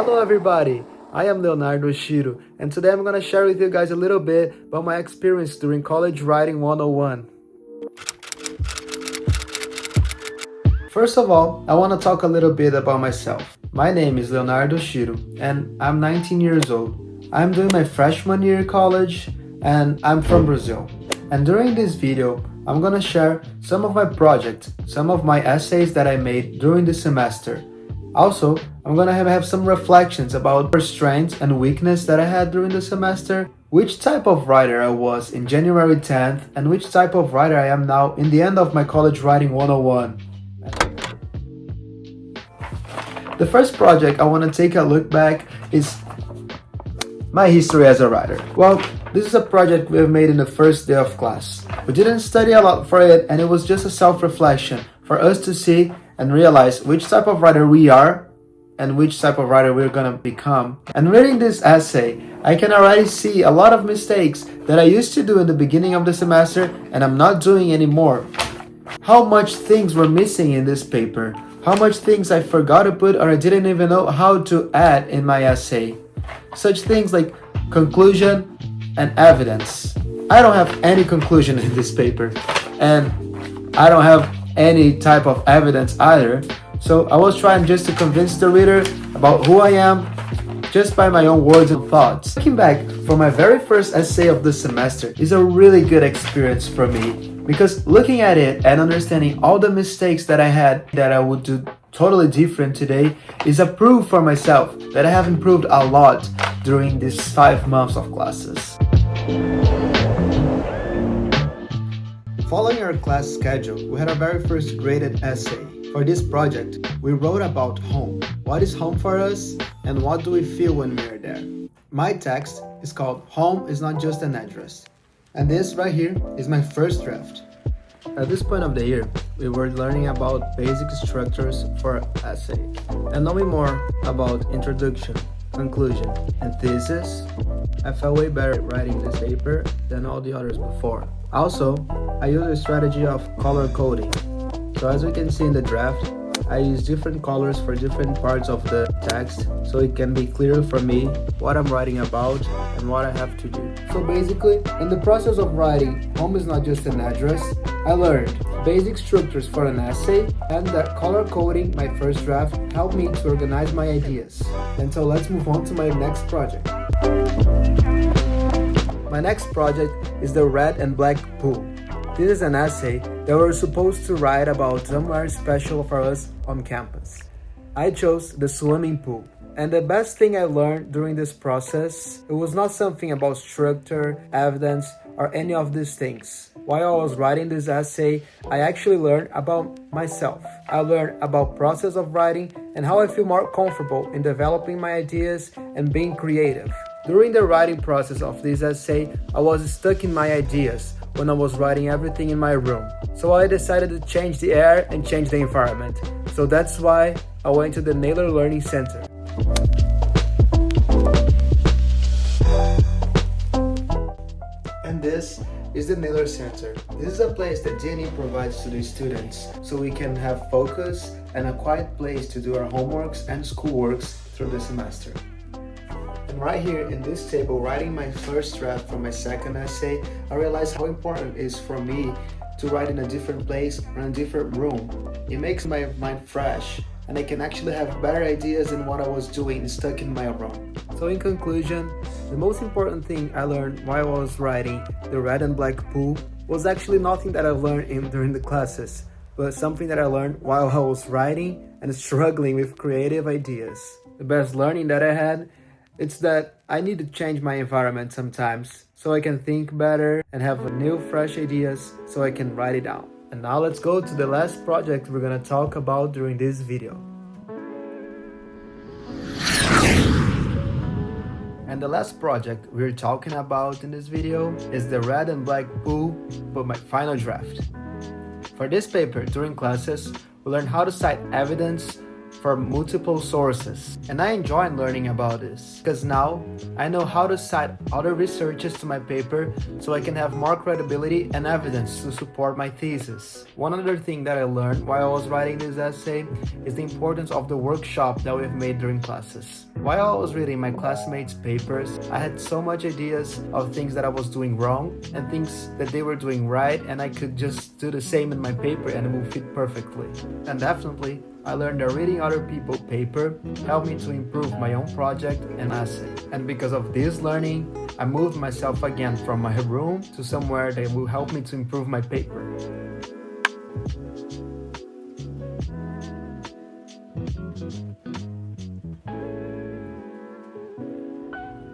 Hello everybody, I am Leonardo Shiro, and today I'm going to share with you guys a little bit about my experience during College Writing 101. First of all, I want to talk a little bit about myself. My name is Leonardo Shiro, and I'm 19 years old. I'm doing my freshman year in college, and I'm from Brazil. And during this video, I'm going to share some of my projects, some of my essays that I made during the semester. Also, I'm going to have some reflections about the strengths and weakness that I had during the semester, which type of writer I was in January 10th, and which type of writer I am now in the end of my College Writing 101. The first project I want to take a look back is my history as a writer. Well, this is a project we have made in the first day of class. We didn't study a lot for it, and it was just a self-reflection for us to see and realize which type of writer we are and which type of writer we're gonna become. And reading this essay, I can already see a lot of mistakes that I used to do in the beginning of the semester and I'm not doing anymore. How much things were missing in this paper, how much things I forgot to put or I didn't even know how to add in my essay. Such things like conclusion and evidence. I don't have any conclusion in this paper, and I don't have any type of evidence either. So I was trying just to convince the reader about who I am just by my own words and thoughts. Looking back for my very first essay of the semester is a really good experience for me, because looking at it and understanding all the mistakes that I had that I would do totally different today is a proof for myself that I have improved a lot during these 5 months of classes. Following our class schedule, we had our very first graded essay. For this project, we wrote about home. What is home for us, and what do we feel when we are there? My text is called Home is Not Just an Address. And this right here is my first draft. At this point of the year, we were learning about basic structures for essay and knowing more about introduction, conclusion, and thesis. I felt way better writing this paper than all the others before. Also, I used a strategy of color coding. So as we can see in the draft, I use different colors for different parts of the text so it can be clear for me what I'm writing about and what I have to do. So basically, in the process of writing Home is Not Just an Address, I learned basic structures for an essay, and that color coding my first draft helped me to organize my ideas. And so let's move on to my next project. My next project is the Red and Black Pool. This is an essay that we're supposed to write about somewhere special for us on campus. I chose the swimming pool. And the best thing I learned during this process, it was not something about structure, evidence, or any of these things. While I was writing this essay, I actually learned about myself. I learned about process of writing and how I feel more comfortable in developing my ideas and being creative. During the writing process of this essay, I was stuck in my ideas when I was writing everything in my room. So I decided to change the air and change the environment. So that's why I went to the Naylor Learning Center. And this is the Naylor Center. This is a place that DNE provides to the students so we can have focus and a quiet place to do our homeworks and schoolworks through the semester. And right here in this table, writing my first draft for my second essay, I realized how important it is for me to write in a different place or in a different room. It makes my mind fresh, and I can actually have better ideas than what I was doing stuck in my room. So in conclusion, the most important thing I learned while I was writing the Red and Black Pool was actually nothing that I learned during the classes, but something that I learned while I was writing and struggling with creative ideas. The best learning that I had, it's that I need to change my environment sometimes so I can think better and have new fresh ideas so I can write it down. And now let's go to the last project we're gonna talk about during this video. And the last project we're talking about in this video is the Red and Black Pool, but my final draft. For this paper, during classes, we learned how to cite evidence, from multiple sources. And I enjoy learning about this because now I know how to cite other researches to my paper so I can have more credibility and evidence to support my thesis. One other thing that I learned while I was writing this essay is the importance of the workshop that we've made during classes. While I was reading my classmates' papers, I had so much ideas of things that I was doing wrong and things that they were doing right, and I could just do the same in my paper and it would fit perfectly. And definitely, I learned that reading other people's paper helped me to improve my own project and essay. And because of this learning, I moved myself again from my room to somewhere that will help me to improve my paper.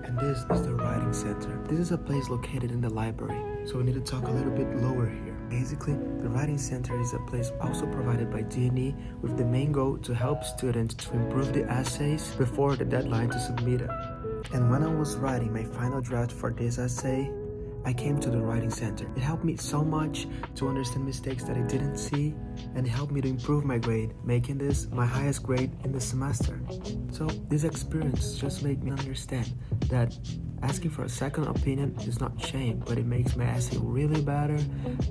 And this is the writing center. This is a place located in the library, so we need to talk a little bit lower here. Basically, the writing center is a place also provided by DNE with the main goal to help students to improve the essays before the deadline to submit it. And when I was writing my final draft for this essay, I came to the writing center. It helped me so much to understand mistakes that I didn't see, and it helped me to improve my grade, making this my highest grade in the semester. So this experience just made me understand that asking for a second opinion is not shame, but it makes my essay really better,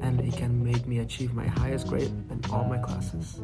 and it can make me achieve my highest grade in all my classes.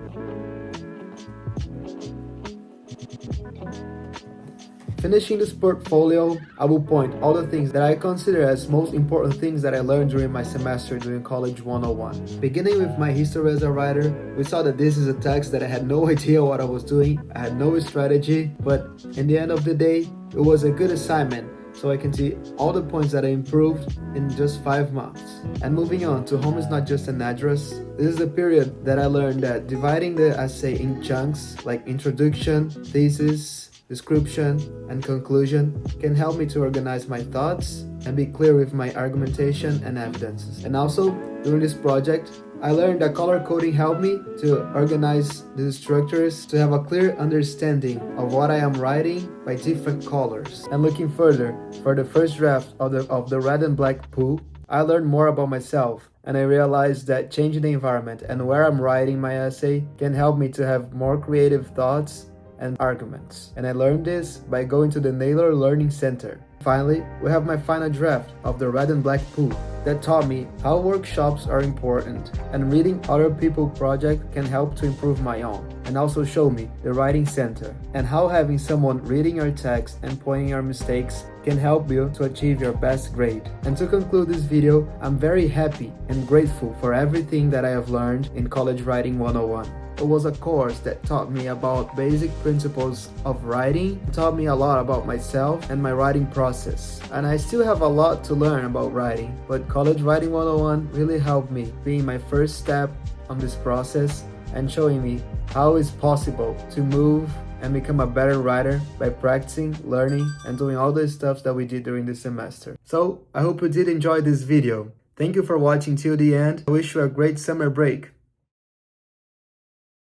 Finishing this portfolio, I will point all the things that I consider as most important things that I learned during my semester during College 101. Beginning with my history as a writer, we saw that this is a text that I had no idea what I was doing, I had no strategy, but in the end of the day, it was a good assignment, so I can see all the points that I improved in just 5 months. And moving on to home is not just an address. This is the period that I learned that dividing the essay in chunks like introduction, thesis, description, and conclusion can help me to organize my thoughts and be clear with my argumentation and evidences. And also, during this project, I learned that color coding helped me to organize the structures to have a clear understanding of what I am writing by different colors. And looking further, for the first draft of the red and black pool, I learned more about myself, and I realized that changing the environment and where I'm writing my essay can help me to have more creative thoughts and arguments. And I learned this by going to the Naylor Learning Center. Finally, we have my final draft of the red and black pool that taught me how workshops are important, and reading other people's projects can help to improve my own, and also show me the writing center and how having someone reading your text and pointing your mistakes can help you to achieve your best grade. And to conclude this video, I'm very happy and grateful for everything that I have learned in College Writing 101. It was a course that taught me about basic principles of writing, taught me a lot about myself and my writing process. And I still have a lot to learn about writing, but College Writing 101 really helped me, being my first step on this process and showing me how it's possible to move and become a better writer by practicing, learning, and doing all the stuff that we did during this semester. So I hope you did enjoy this video. Thank you for watching till the end. I wish you a great summer break.